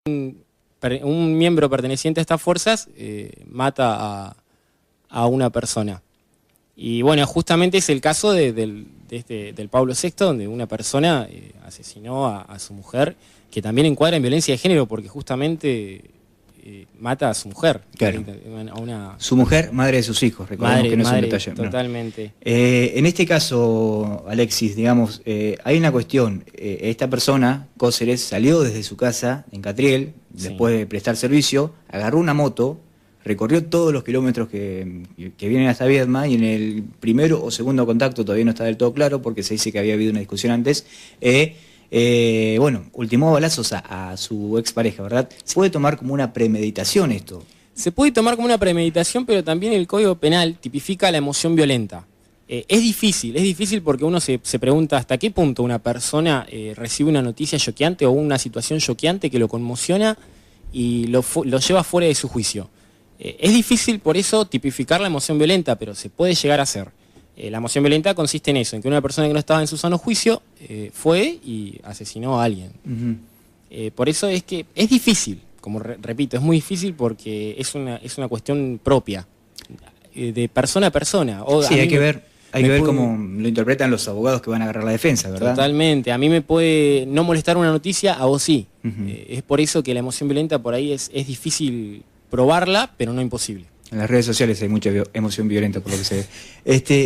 un miembro perteneciente a estas fuerzas mata a una persona. Y bueno, justamente es el caso del Pablo VI, donde una persona asesinó a su mujer, que también encuadra en violencia de género, porque justamente mata a su mujer. Claro. Su mujer, madre de sus hijos, recordemos que no es un detalle. Totalmente. En este caso, Alexis, digamos, hay una cuestión. Esta persona, Cóceres, salió desde su casa en Catriel, después de prestar servicio, agarró una moto, recorrió todos los kilómetros que vienen hasta Viedma, y en el primero o segundo contacto, todavía no está del todo claro, porque se dice que había habido una discusión antes, bueno, ultimó balazos a su expareja, ¿verdad? ¿Se puede tomar como una premeditación esto? Se puede tomar como una premeditación, pero también el Código Penal tipifica la emoción violenta. Es difícil porque uno se pregunta hasta qué punto una persona recibe una noticia choqueante o una situación choqueante que lo conmociona y lo lleva fuera de su juicio. Es difícil por eso tipificar la emoción violenta, pero se puede llegar a hacer. La emoción violenta consiste en eso, en que una persona que no estaba en su sano juicio fue y asesinó a alguien. Por eso es que es difícil, como repito, es muy difícil porque es una cuestión propia, de persona a persona. Sí, hay que ver cómo lo interpretan los abogados que van a agarrar la defensa, ¿verdad? Totalmente, a mí me puede no molestar una noticia, a vos sí. Es por eso que la emoción violenta por ahí es difícil probarla, pero no imposible. En las redes sociales hay mucha emoción violenta, por lo que se ve.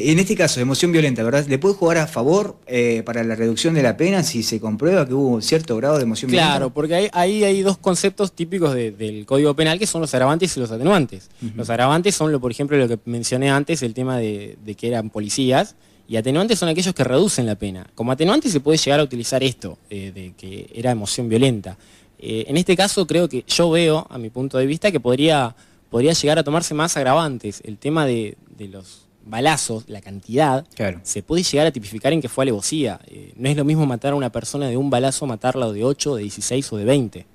En este caso, emoción violenta, ¿verdad? ¿Le puede jugar a favor para la reducción de la pena si se comprueba que hubo cierto grado de emoción violenta? Claro, porque ahí hay dos conceptos típicos del Código Penal, que son los agravantes y los atenuantes. Los agravantes son, por ejemplo, lo que mencioné antes, el tema de que eran policías, y atenuantes son aquellos que reducen la pena. Como atenuante se puede llegar a utilizar esto, de que era emoción violenta. En este caso creo que yo veo, a mi punto de vista, que podría llegar a tomarse más agravantes. El tema de los balazos, la cantidad, claro, se puede llegar a tipificar en que fue alevosía. No es lo mismo matar a una persona de un balazo, matarla de 8, de 16 o de 20.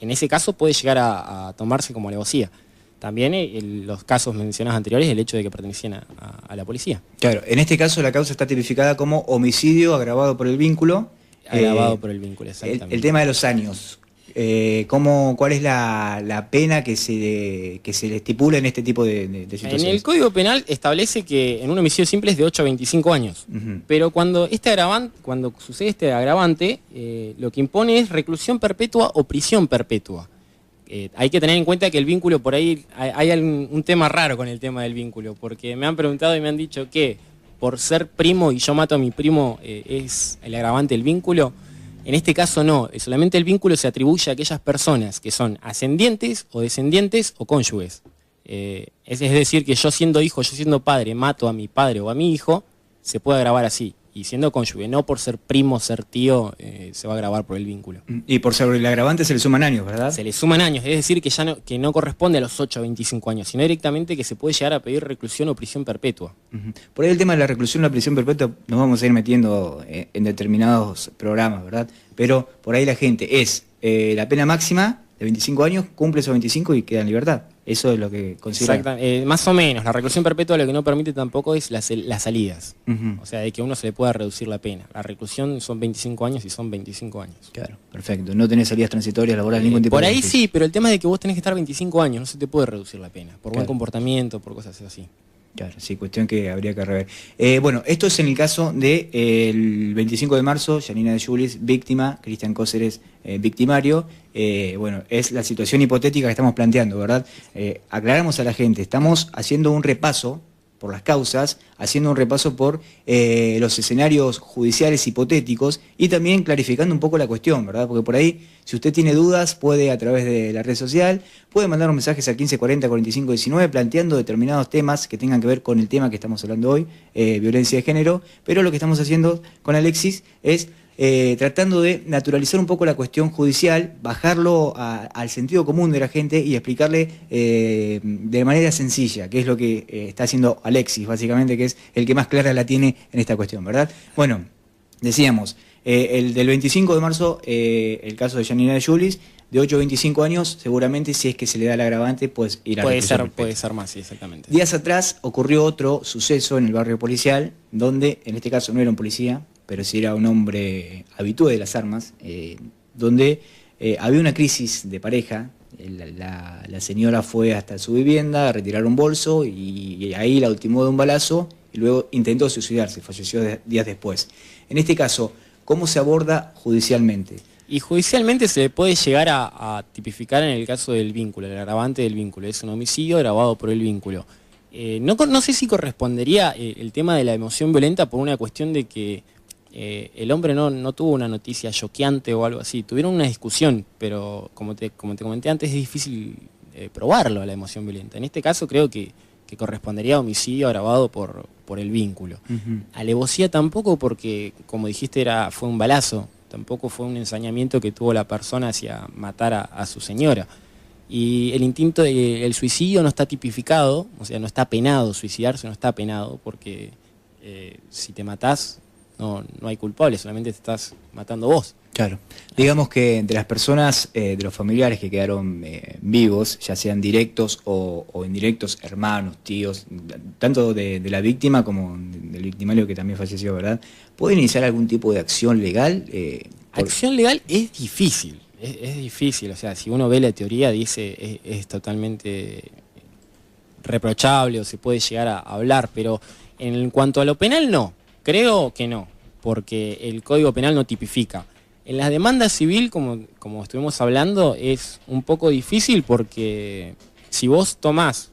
En ese caso puede llegar a tomarse como alevosía. También los casos mencionados anteriores, el hecho de que pertenecían a la policía. Claro, en este caso la causa está tipificada como homicidio agravado por el vínculo. Agravado por el vínculo, exactamente. El tema de los años. ¿Cuál es la pena que se le estipula en este tipo de situaciones? En el Código Penal establece que en un homicidio simple es de 8 a 25 años. Pero cuando sucede este agravante, lo que impone es reclusión perpetua o prisión perpetua. Hay que tener en cuenta que el vínculo, por ahí hay un tema raro con el tema del vínculo, porque me han preguntado y me han dicho que por ser primo y yo mato a mi primo es el agravante del vínculo. En este caso no, solamente el vínculo se atribuye a aquellas personas que son ascendientes o descendientes o cónyuges. Es decir, que yo siendo hijo, yo siendo padre, mato a mi padre o a mi hijo, se puede agravar así. Y siendo cónyuge, no por ser primo, ser tío, se va a agravar por el vínculo. Y por ser el agravante se le suman años, ¿verdad? Se le suman años, es decir, que no corresponde a los 8 a 25 años, sino directamente que se puede llegar a pedir reclusión o prisión perpetua. Por ahí el tema de la reclusión o la prisión perpetua nos vamos a ir metiendo en determinados programas, ¿verdad? Pero por ahí la gente es la pena máxima de 25 años, cumple esos 25 y queda en libertad. Eso es lo que considera. Exacto, más o menos. La reclusión perpetua lo que no permite tampoco es las salidas. O sea, de que a uno se le pueda reducir la pena. La reclusión son 25 años y son 25 años. Claro, perfecto. No tenés salidas transitorias laborales, ningún tipo por de... ahí sí, pero el tema es de que vos tenés que estar 25 años, no se te puede reducir la pena. Por buen comportamiento, por cosas así. Claro, sí, cuestión que habría que rever. Bueno, esto es en el caso del 25 de marzo, Janina de Julis, víctima, Cristian Cóceres, victimario. Bueno, es la situación hipotética que estamos planteando, ¿verdad? Aclaramos a la gente, estamos haciendo un repaso por las causas, haciendo un repaso por los escenarios judiciales hipotéticos y también clarificando un poco la cuestión, ¿verdad? Porque por ahí, si usted tiene dudas, puede a través de la red social, puede mandar mensajes al 1540 45 19 planteando determinados temas que tengan que ver con el tema que estamos hablando hoy, violencia de género, pero lo que estamos haciendo con Alexis es tratando de naturalizar un poco la cuestión judicial, bajarlo al sentido común de la gente y explicarle de manera sencilla, que es lo que está haciendo Alexis, básicamente, que es el que más clara la tiene en esta cuestión, ¿verdad? Bueno, decíamos, el del 25 de marzo, el caso de Janina de Julis, de 8 a 25 años, seguramente si es que se le da el agravante, pues ir a la prisión perpetua. Puede ser más, sí, exactamente. Días atrás ocurrió otro suceso en el barrio policial, donde en este caso no era un policía, pero sí era un hombre habitué de las armas, donde había una crisis de pareja. La señora fue hasta su vivienda a retirar un bolso y ahí la ultimó de un balazo y luego intentó suicidarse, falleció días después. En este caso, ¿cómo se aborda judicialmente? Y judicialmente se le puede llegar a tipificar en el caso del vínculo, el agravante del vínculo. Es un homicidio agravado por el vínculo. No sé si correspondería el tema de la emoción violenta por una cuestión de que el hombre no tuvo una noticia choqueante o algo así. Tuvieron una discusión, pero como te comenté antes, es difícil probarlo a la emoción violenta. En este caso creo que correspondería a homicidio agravado por el vínculo. Alevosía tampoco porque, como dijiste, fue un balazo. Tampoco fue un ensañamiento que tuvo la persona hacia matar a su señora. Y el instinto, el suicidio no está tipificado, o sea, no está penado, suicidarse no está penado, porque si te matás no hay culpable, solamente te estás matando vos. Claro. Digamos que de las personas, de los familiares que quedaron vivos, ya sean directos o indirectos, hermanos, tíos, tanto de la víctima como del victimario que también falleció, ¿verdad? ¿Pueden iniciar algún tipo de acción legal? Acción legal es difícil, es difícil. O sea, si uno ve la teoría, dice es totalmente reprochable o se puede llegar a hablar, pero en cuanto a lo penal no, creo que no, porque el Código Penal no tipifica. En la demanda civil, como estuvimos hablando, es un poco difícil porque si vos tomás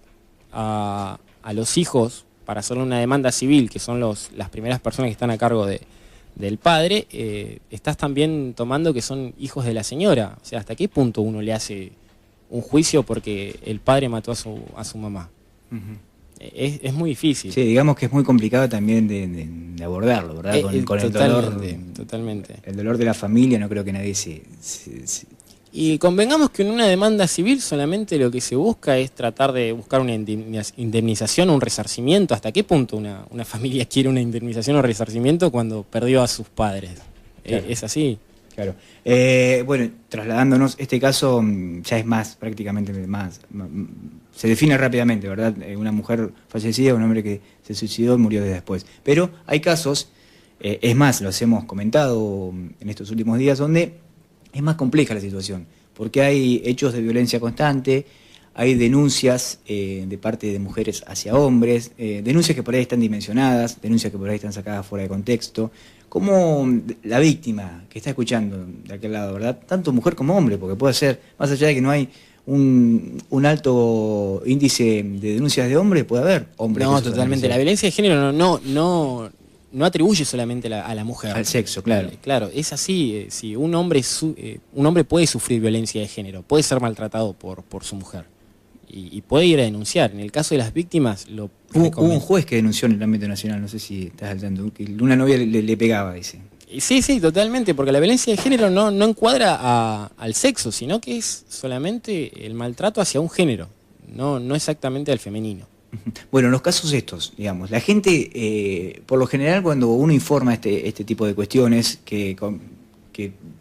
a los hijos para hacerle una demanda civil, que son las primeras personas que están a cargo del padre, estás también tomando que son hijos de la señora. O sea, ¿hasta qué punto uno le hace un juicio porque el padre mató a su mamá? Es muy difícil. Sí, digamos que es muy complicado también de abordarlo, ¿verdad? Con el dolor. Totalmente. El dolor de la familia, no creo que nadie Y convengamos que en una demanda civil solamente lo que se busca es tratar de buscar una indemnización o un resarcimiento. ¿Hasta qué punto una familia quiere una indemnización o resarcimiento cuando perdió a sus padres? Claro. Es así. Claro. Bueno, trasladándonos, este caso ya es prácticamente más, se define rápidamente, ¿verdad? Una mujer fallecida, un hombre que se suicidó y murió después. Pero hay casos, es más, los hemos comentado en estos últimos días, donde es más compleja la situación, porque hay hechos de violencia constante, hay denuncias de parte de mujeres hacia hombres, denuncias que por ahí están dimensionadas, denuncias que por ahí están sacadas fuera de contexto. Como la víctima que está escuchando de aquel lado, ¿verdad? Tanto mujer como hombre, porque puede ser, más allá de que no hay un alto índice de denuncias de hombres, puede haber hombres. No, totalmente. La violencia de género no atribuye solamente a la mujer. Al sexo, claro. Claro, es así. Si un hombre puede sufrir violencia de género, puede ser maltratado por su mujer. Y puede ir a denunciar. En el caso de las víctimas, hubo un juez que denunció en el ámbito nacional, no sé si estás al tanto, que una novia le pegaba, dice. Sí, totalmente, porque la violencia de género no encuadra al sexo, sino que es solamente el maltrato hacia un género, no exactamente al femenino. Bueno, en los casos estos, digamos, la gente, por lo general, cuando uno informa este tipo de cuestiones, que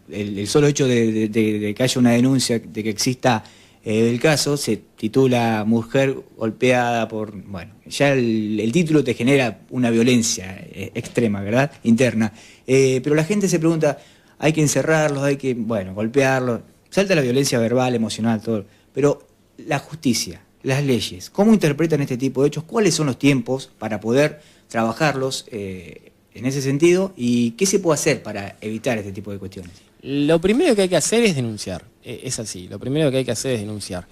el solo hecho de que haya una denuncia, de que exista el caso, se titula Mujer golpeada por... Bueno, ya el título te genera una violencia extrema, ¿verdad? Interna. Pero la gente se pregunta, hay que encerrarlos, hay que, golpearlos. Salta la violencia verbal, emocional, todo. Pero la justicia, las leyes, ¿cómo interpretan este tipo de hechos? ¿Cuáles son los tiempos para poder trabajarlos en ese sentido? ¿Y qué se puede hacer para evitar este tipo de cuestiones? Lo primero que hay que hacer es denunciar, es así, lo primero que hay que hacer es denunciar.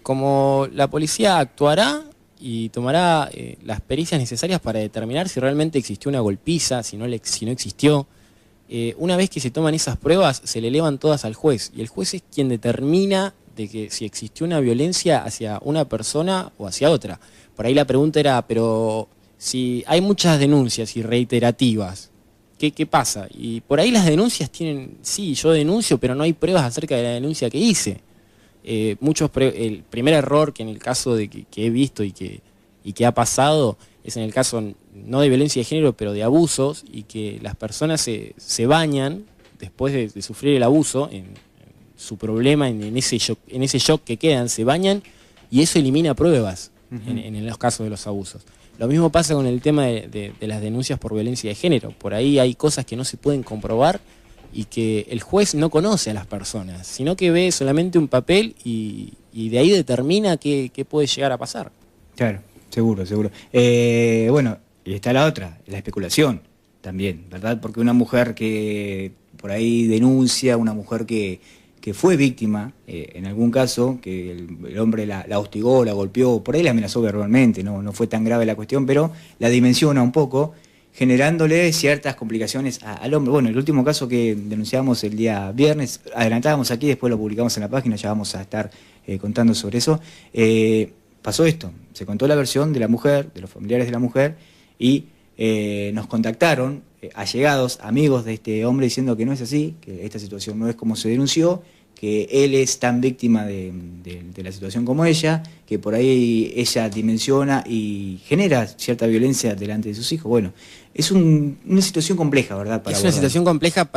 Como la policía actuará y tomará las pericias necesarias para determinar si realmente existió una golpiza, si no existió. Una vez que se toman esas pruebas, se le elevan todas al juez, y el juez es quien determina de que si existió una violencia hacia una persona o hacia otra. Por ahí la pregunta era, pero si hay muchas denuncias y reiterativas, ¿qué pasa? Y por ahí las denuncias tienen, sí, yo denuncio, pero no hay pruebas acerca de la denuncia que hice. El primer error que en el caso de que he visto y que ha pasado es en el caso no de violencia de género, pero de abusos, y que las personas se bañan después de sufrir el abuso, en su problema, en ese shock que quedan, se bañan, y eso elimina pruebas en los casos de los abusos. Lo mismo pasa con el tema de las denuncias por violencia de género. Por ahí hay cosas que no se pueden comprobar y que el juez no conoce a las personas, sino que ve solamente un papel y de ahí determina qué puede llegar a pasar. Claro, seguro, seguro. Bueno, y está la otra, la especulación también, ¿verdad? Porque una mujer que por ahí denuncia, una mujer que fue víctima, en algún caso, que el hombre la hostigó, la golpeó, por ahí la amenazó verbalmente, no fue tan grave la cuestión, pero la dimensiona un poco, generándole ciertas complicaciones al hombre. Bueno, el último caso que denunciamos el día viernes, adelantábamos aquí, después lo publicamos en la página, ya vamos a estar contando sobre eso. Pasó esto, se contó la versión de la mujer, de los familiares de la mujer, y nos contactaron allegados, amigos de este hombre, diciendo que no es así, que esta situación no es como se denunció, que él es tan víctima de la situación como ella, que por ahí ella dimensiona y genera cierta violencia delante de sus hijos. Bueno, es una situación compleja, ¿verdad? Es una situación compleja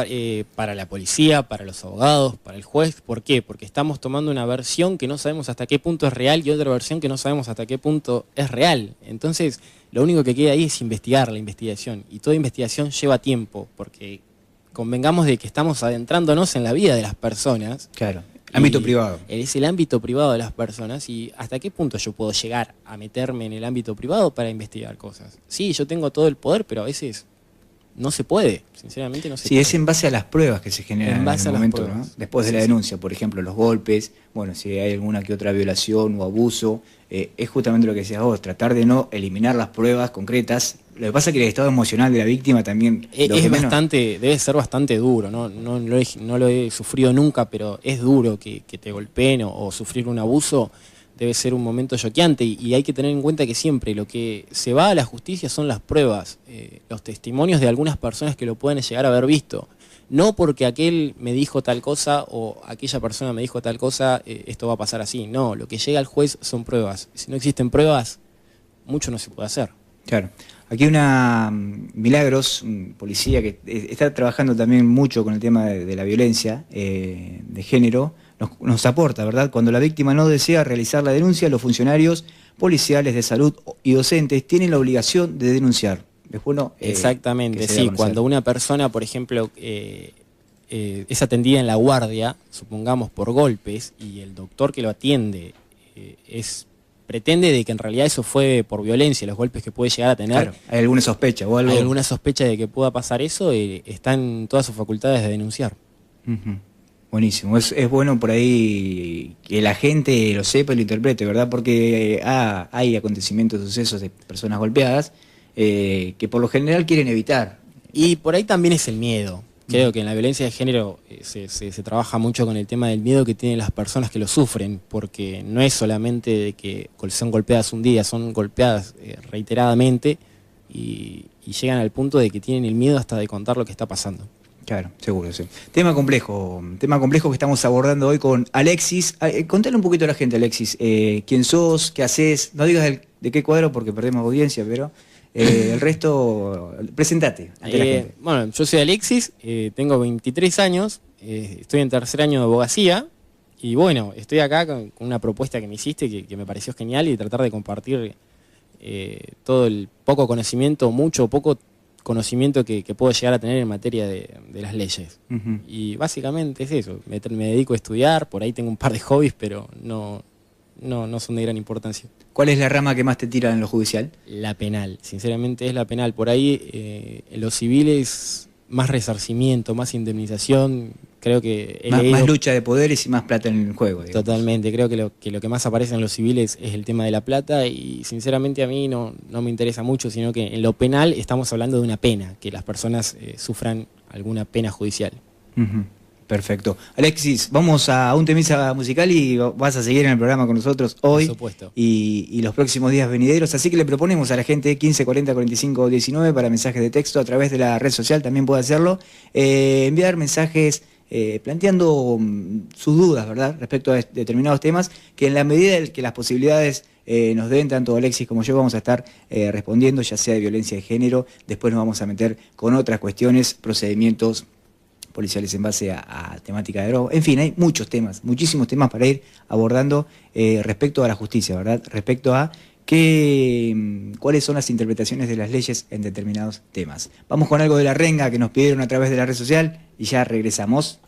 para la policía, para los abogados, para el juez. ¿Por qué? Porque estamos tomando una versión que no sabemos hasta qué punto es real y otra versión que no sabemos hasta qué punto es real. Entonces, lo único que queda ahí es investigar la investigación. Y toda investigación lleva tiempo, porque convengamos de que estamos adentrándonos en la vida de las personas. Claro, ámbito privado. Es el ámbito privado de las personas y hasta qué punto yo puedo llegar a meterme en el ámbito privado para investigar cosas. Sí, yo tengo todo el poder, pero a veces no se puede, sinceramente no se puede. Sí, es en base a las pruebas que se generan en el momento, ¿no? Después de la denuncia, por ejemplo, los golpes, bueno, si hay alguna que otra violación o abuso, es justamente lo que decías vos, tratar de no eliminar las pruebas concretas. Lo que pasa es que el estado emocional de la víctima también debe ser bastante duro, no lo he sufrido nunca, pero es duro que te golpeen o sufrir un abuso. Debe ser un momento choqueante y hay que tener en cuenta que siempre lo que se va a la justicia son las pruebas, los testimonios de algunas personas que lo pueden llegar a haber visto. No porque aquel me dijo tal cosa o aquella persona me dijo tal cosa, esto va a pasar así. No, lo que llega al juez son pruebas. Si no existen pruebas, mucho no se puede hacer. Claro. Aquí una Milagros, policía que está trabajando también mucho con el tema de la violencia de género, nos aporta, ¿verdad? Cuando la víctima no desea realizar la denuncia, los funcionarios policiales de salud y docentes tienen la obligación de denunciar. Después exactamente, sí. Cuando una persona, por ejemplo, es atendida en la guardia, supongamos por golpes, y el doctor que lo atiende pretende de que en realidad eso fue por violencia, los golpes que puede llegar a tener. Claro, ¿hay alguna sospecha o algo? Hay alguna sospecha de que pueda pasar eso, está en todas sus facultades de denunciar. Buenísimo, es bueno por ahí que la gente lo sepa y lo interprete, ¿verdad? Porque hay acontecimientos, sucesos de personas golpeadas que por lo general quieren evitar. Y por ahí también es el miedo. Creo que en la violencia de género se trabaja mucho con el tema del miedo que tienen las personas que lo sufren, porque no es solamente de que son golpeadas un día, son golpeadas reiteradamente y llegan al punto de que tienen el miedo hasta de contar lo que está pasando. Claro, seguro, sí. Tema complejo que estamos abordando hoy con Alexis. Contale un poquito a la gente, Alexis, quién sos, qué haces, no digas de qué cuadro porque perdemos audiencia, pero el resto, presentate ante la gente. Bueno, yo soy Alexis, tengo 23 años, estoy en tercer año de abogacía y bueno, estoy acá con una propuesta que me hiciste que me pareció genial y tratar de compartir todo el poco conocimiento, mucho o poco conocimiento que puedo llegar a tener en materia de las leyes. Y básicamente es eso, me dedico a estudiar, por ahí tengo un par de hobbies, pero no son de gran importancia. ¿Cuál es la rama que más te tira en lo judicial? La penal, sinceramente es la penal. Por ahí en lo civil es más resarcimiento, más indemnización, creo que... Más lucha de poderes y más plata en el juego. Digamos. Totalmente, creo que lo que más aparece en los civiles es el tema de la plata y sinceramente a mí no me interesa mucho, sino que en lo penal estamos hablando de una pena, que las personas sufran alguna pena judicial. Perfecto. Alexis, vamos a un temita musical y vas a seguir en el programa con nosotros hoy. Por supuesto. Y los próximos días venideros. Así que le proponemos a la gente 1540 45 19 para mensajes de texto a través de la red social, también puede hacerlo. Enviar mensajes planteando sus dudas, ¿verdad? Respecto a determinados temas, que en la medida en que las posibilidades nos den, tanto Alexis como yo vamos a estar respondiendo, ya sea de violencia de género. Después nos vamos a meter con otras cuestiones, procedimientos policiales en base a temática de droga. En fin, hay muchos temas, muchísimos temas para ir abordando respecto a la justicia, ¿verdad? Respecto a cuáles son las interpretaciones de las leyes en determinados temas. Vamos con algo de la renga que nos pidieron a través de la red social y ya regresamos.